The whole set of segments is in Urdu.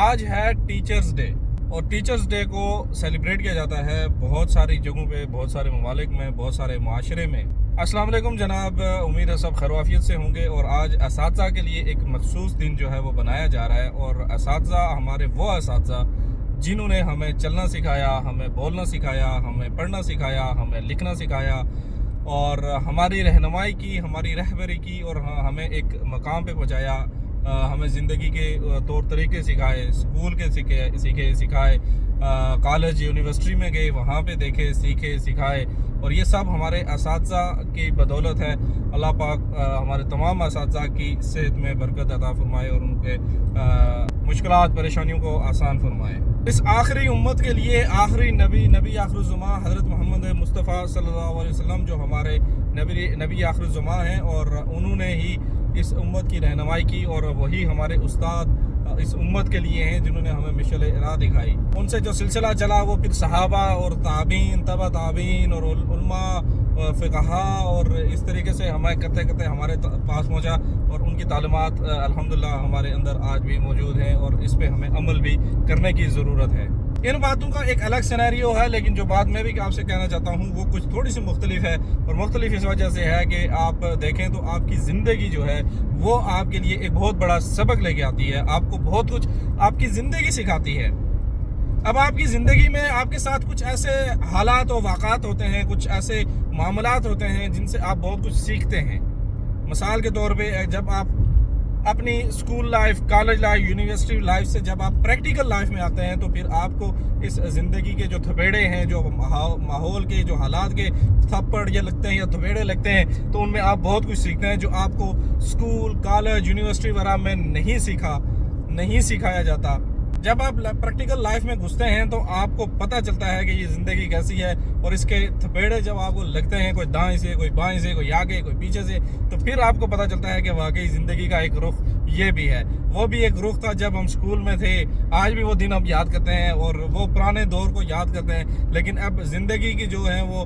آج ہے ٹیچرز ڈے، اور ٹیچرز ڈے کو سیلیبریٹ کیا جاتا ہے بہت ساری جگہوں پہ، بہت سارے ممالک میں، بہت سارے معاشرے میں۔ السلام علیکم جناب، امید ہے سب خیر و عافیت سے ہوں گے۔ اور آج اساتذہ کے لیے ایک مخصوص دن جو ہے وہ بنایا جا رہا ہے، اور اساتذہ ہمارے وہ اساتذہ جنہوں نے ہمیں چلنا سکھایا، ہمیں بولنا سکھایا، ہمیں پڑھنا سکھایا، ہمیں لکھنا سکھایا، اور ہماری رہنمائی کی، ہماری رہبری کی، اور ہمیں ایک مقام پہ پہنچایا، ہمیں زندگی کے طور طریقے سکھائے، اسکول کے سکھائے، کالج یونیورسٹی میں گئے، وہاں پہ دیکھے، سیکھے، سکھائے، اور یہ سب ہمارے اساتذہ کی بدولت ہے۔ اللہ پاک ہمارے تمام اساتذہ کی صحت میں برکت عطا فرمائے، اور ان کے مشکلات پریشانیوں کو آسان فرمائے۔ اس آخری امت کے لیے آخری نبی آخر الزماں حضرت محمد مصطفیٰ صلی اللہ علیہ وسلم جو ہمارے نبی آخر الزماں ہیں، اور انہوں نے ہی اس امت کی رہنمائی کی، اور وہی ہمارے استاد اس امت کے لیے ہیں جنہوں نے ہمیں مشعل راہ دکھائی۔ ان سے جو سلسلہ چلا وہ پھر صحابہ اور تابعین، تبع تابعین، اور علماء، فقہا، اور اس طریقے سے ہمیں کرتے کرتے ہمارے پاس پہنچا، اور ان کی تعلیمات الحمدللہ ہمارے اندر آج بھی موجود ہیں، اور اس پہ ہمیں عمل بھی کرنے کی ضرورت ہے۔ ان باتوں کا ایک الگ سینیریو ہے، لیکن جو بات میں بھی آپ سے کہنا چاہتا ہوں وہ کچھ تھوڑی سی مختلف ہے، اور مختلف اس وجہ سے ہے کہ آپ دیکھیں تو آپ کی زندگی جو ہے وہ آپ کے لیے ایک بہت بڑا سبق لے کے آتی ہے، آپ کو بہت کچھ آپ کی زندگی سکھاتی ہے۔ اب آپ کی زندگی میں آپ کے ساتھ کچھ ایسے حالات و واقعات ہوتے ہیں، کچھ ایسے معاملات ہوتے ہیں جن سے آپ بہت کچھ سیکھتے ہیں۔ مثال کے طور پہ جب آپ اپنی school life, college life, university life سے جب آپ پریکٹیکل لائف میں آتے ہیں تو پھر آپ کو اس زندگی کے جو تھپیڑے ہیں، جو ماحول کے، جو حالات کے تھپڑ یہ لگتے ہیں یا تھپیڑے لگتے ہیں، تو ان میں آپ بہت کچھ سیکھتے ہیں جو آپ کو اسکول، کالج، یونیورسٹی وغیرہ میں نہیں سکھایا جاتا۔ جب آپ پریکٹیکل لائف میں گھستے ہیں تو آپ کو پتہ چلتا ہے کہ یہ زندگی کیسی ہے، اور اس کے تھپیڑے جب آپ کو لگتے ہیں، کوئی دائیں سے، کوئی بائیں سے، کوئی آگے، کوئی پیچھے سے، تو پھر آپ کو پتہ چلتا ہے کہ واقعی زندگی کا ایک رخ یہ بھی ہے۔ وہ بھی ایک رخ تھا جب ہم اسکول میں تھے، آج بھی وہ دن ہم یاد کرتے ہیں اور وہ پرانے دور کو یاد کرتے ہیں، لیکن اب زندگی کی جو ہے وہ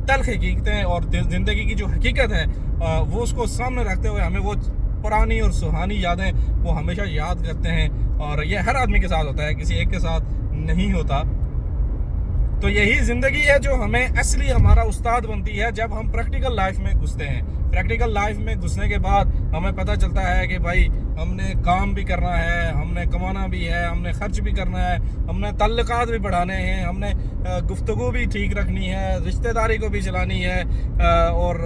تلخ حقیقتیں اور زندگی کی جو حقیقت ہے وہ اس کو سامنے رکھتے ہوئے ہمیں وہ پرانی اور سہانی یادیں وہ ہمیشہ یاد کرتے ہیں، اور یہ ہر آدمی کے ساتھ ہوتا ہے، کسی ایک کے ساتھ نہیں ہوتا۔ تو یہی زندگی ہے جو ہمیں اصلی ہمارا استاد بنتی ہے جب ہم پریکٹیکل لائف میں گھستے ہیں۔ پریکٹیکل لائف میں گھسنے کے بعد ہمیں پتہ چلتا ہے کہ بھائی ہم نے کام بھی کرنا ہے، ہم نے کمانا بھی ہے، ہم نے خرچ بھی کرنا ہے، ہم نے تعلقات بھی بڑھانے ہیں، ہم نے گفتگو بھی ٹھیک رکھنی ہے، رشتہ داری کو بھی چلانی ہے، اور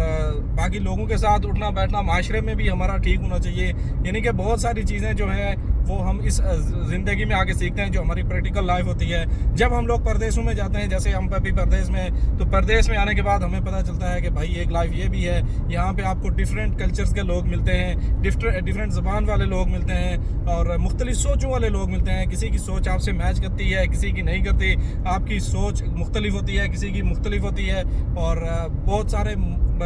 باقی لوگوں کے ساتھ اٹھنا بیٹھنا معاشرے میں بھی ہمارا ٹھیک ہونا چاہیے۔ یعنی کہ بہت ساری چیزیں جو ہیں وہ ہم اس زندگی میں آگے سیکھتے ہیں جو ہماری پریکٹیکل لائف ہوتی ہے۔ جب ہم لوگ پردیسوں میں جاتے ہیں، جیسے ہم ابھی پردیس میں، تو پردیس میں آنے کے بعد ہمیں پتہ چلتا ہے کہ بھائی ایک لائف یہ بھی ہے، یہاں پہ آپ کو ڈیفرنٹ کلچرز کے لوگ ملتے ہیں، ڈیفرنٹ زبان والے لوگ ملتے ہیں، اور مختلف سوچوں والے لوگ ملتے ہیں۔ کسی کی سوچ آپ سے میچ کرتی ہے، کسی کی نہیں کرتی، آپ کی سوچ مختلف ہوتی ہے، کسی کی مختلف ہوتی ہے، اور بہت سارے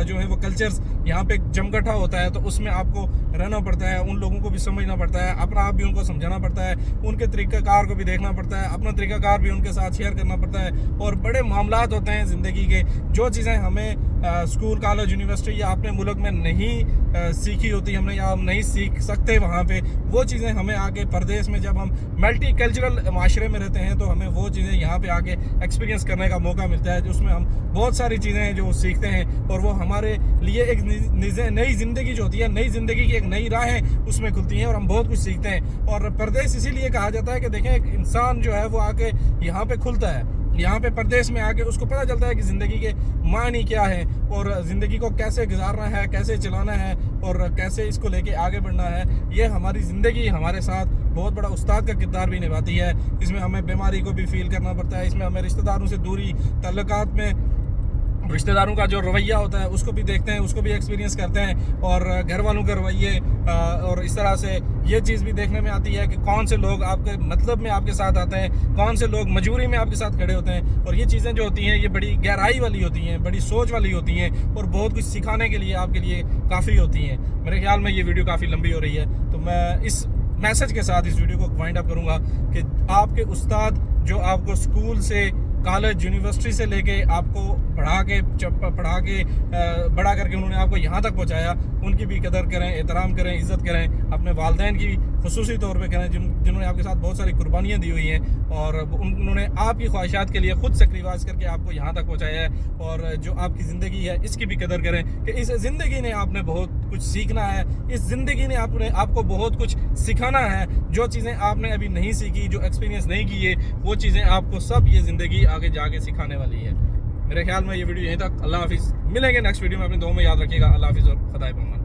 جو ہے وہ کلچرز یہاں پہ جمگٹھا ہوتا ہے، تو اس میں آپ کو رہنا پڑتا ہے، ان لوگوں کو بھی سمجھنا پڑتا ہے، اپنا آپ بھی ان کو سمجھانا پڑتا ہے، ان کے طریقہ کار کو بھی دیکھنا پڑتا ہے، اپنا طریقہ کار بھی ان کے ساتھ شیئر کرنا پڑتا ہے، اور بڑے معاملات ہوتے ہیں زندگی کے، جو چیزیں ہمیں اسکول، کالج، یونیورسٹی یا اپنے ملک میں نہیں سیکھی ہوتی ہم نے، یا ہم نہیں سیکھ سکتے وہاں پہ، وہ چیزیں ہمیں آگے پردیس میں جب ہم ملٹی کلچرل معاشرے میں رہتے ہیں تو ہمیں وہ چیزیں یہاں پہ آگے ایکسپیرینس کرنے کا موقع ملتا ہے، جس میں ہم بہت ساری چیزیں ہیں جو سیکھتے ہیں، اور وہ ہمارے لیے ایک نئی زندگی جو ہوتی ہے، نئی زندگی کی ایک نئی راہیں اس میں کھلتی ہیں، اور ہم بہت کچھ سیکھتے ہیں۔ اور پردیس اسی لیے کہا جاتا ہے کہ دیکھیں ایک انسان جو ہے وہ آ کے یہاں پہ کھلتا ہے، یہاں پہ پردیس میں آ کے اس کو پتہ چلتا ہے کہ زندگی کے معنی کیا ہے، اور زندگی کو کیسے گزارنا ہے، کیسے چلانا ہے، اور کیسے اس کو لے کے آگے بڑھنا ہے۔ یہ ہماری زندگی ہمارے ساتھ بہت بڑا استاد کا کردار بھی نبھاتی ہے۔ اس میں ہمیں بیماری کو بھی فیل کرنا پڑتا ہے، اس میں ہمیں رشتہ داروں سے دوری، تعلقات میں رشتہ داروں کا جو رویہ ہوتا ہے اس کو بھی دیکھتے ہیں، اس کو بھی ایکسپیرینس کرتے ہیں، اور گھر والوں کے رویے، اور اس طرح سے یہ چیز بھی دیکھنے میں آتی ہے کہ کون سے لوگ آپ کے مطلب میں آپ کے ساتھ آتے ہیں، کون سے لوگ مجبوری میں آپ کے ساتھ کھڑے ہوتے ہیں، اور یہ چیزیں جو ہوتی ہیں یہ بڑی گہرائی والی ہوتی ہیں، بڑی سوچ والی ہوتی ہیں، اور بہت کچھ سکھانے کے لیے آپ کے لیے کافی ہوتی ہیں۔ میرے خیال میں یہ ویڈیو کافی لمبی ہو رہی ہے، تو میں اس میسج کے ساتھ اس ویڈیو کو وائنڈ اپ کروں گا کہ آپ کے استاد جو آپ کو اسکول سے کالج یونیورسٹی سے لے کے آپ کو پڑھا کے بڑا کر کے انہوں نے آپ کو یہاں تک پہنچایا، ان کی بھی قدر کریں، احترام کریں، عزت کریں، اپنے والدین کی خصوصی طور پہ کریں جنہوں نے آپ کے ساتھ بہت ساری قربانیاں دی ہوئی ہیں، اور انہوں نے آپ کی خواہشات کے لیے خود سیکریفائس کر کے آپ کو یہاں تک پہنچایا ہے۔ اور جو آپ کی زندگی ہے اس کی بھی قدر کریں کہ اس زندگی نے آپ نے بہت کچھ سیکھنا ہے، اس زندگی نے آپ کو بہت کچھ سکھانا ہے۔ جو چیزیں آپ نے ابھی نہیں سیکھی، جو ایکسپیرینس نہیں کیے، وہ چیزیں آپ کو سب یہ زندگی آگے جا کے سکھانے والی ہے۔ میرے خیال میں یہ ویڈیو یہیں تک۔ اللہ حافظ، ملیں گے نیکسٹ ویڈیو میں، اپنے دعاؤں میں یاد رکھیے گا۔ اللہ حافظ اور خدا پامان۔